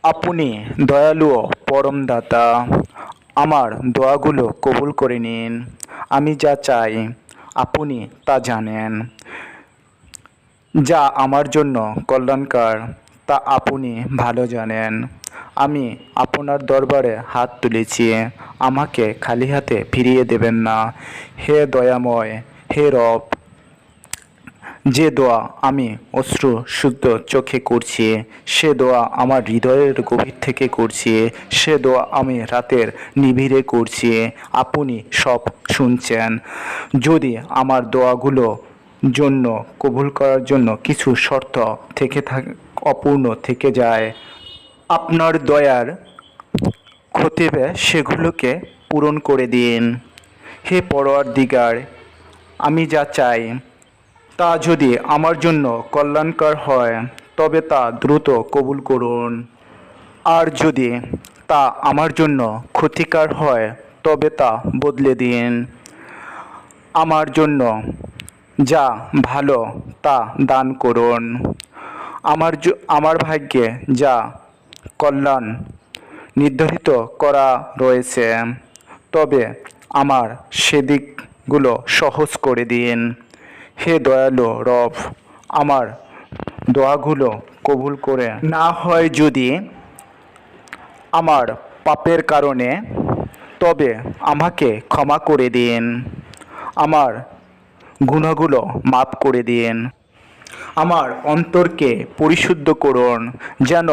আপনি দয়ালু ও পরম দাতা। আমার দোয়াগুলো কবুল করে নিন। আমি যা চাই আপনি তা জানেন। যা আমার জন্য কল্যাণকর তা আপনি ভালো জানেন। আমি আপনার দরবারে হাত তুলেছি, আমাকে খালি হাতে ফিরিয়ে দেবেন না। হে দয়াময়, হে রব, যে দোয়া আমি অশ্রু শুদ্ধ চোখে করছি, সে দোয়া আমার হৃদয়ের গভীর থেকে করছি, সে দোয়া আমি রাতের নিবিড়ে করছি। আপনি সব শুনছেন। যদি আমার দোয়াগুলো জন্য কবুল করার জন্য কিছু শর্ত থেকে অপূর্ণ থেকে যায়, আপনার দয়ার খতিবে সেগুলোকে পূরণ করে দিন। হে পরওয়ারদিগার, আমি যা চাই তা যদি আমার জন্য কল্যাণকর হয় তবে তা দ্রুত কবুল করুন, আর যদি তা আমার জন্য ক্ষতিকর হয় তবে তা বদলে দিন। আমার জন্য যা ভালো তা দান করুন। আমার ভাগ্যে যা কল্যাণ নির্ধারিত করা রয়েছে, তবে আমার সেদিকগুলো সহজ করে দিন। হে দয়ালু রব, আমার দোয়াগুলো কবুল করে না হয় যদি আমার পাপের কারণে, তবে আমাকে ক্ষমা করে দিন। আমার গুনাহগুলো মাফ করে দিন। আমার অন্তরকে পরিশুদ্ধ করুন, যেন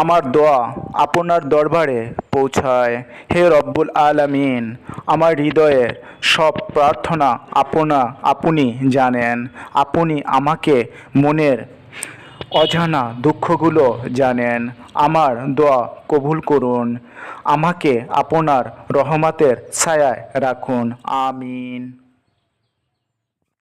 আমার দোয়া আপনার দরবারে পৌঁছায়। হে রব্বুল আলামিন, আমার হৃদয়ের সব প্রার্থনা আপনি জানেন। আপনি আমাকে মনের অজানা দুঃখগুলো জানেন। আমার দোয়া কবুল করুন। আমাকে আপনার রহমতের ছায়ায় রাখুন। আমিন।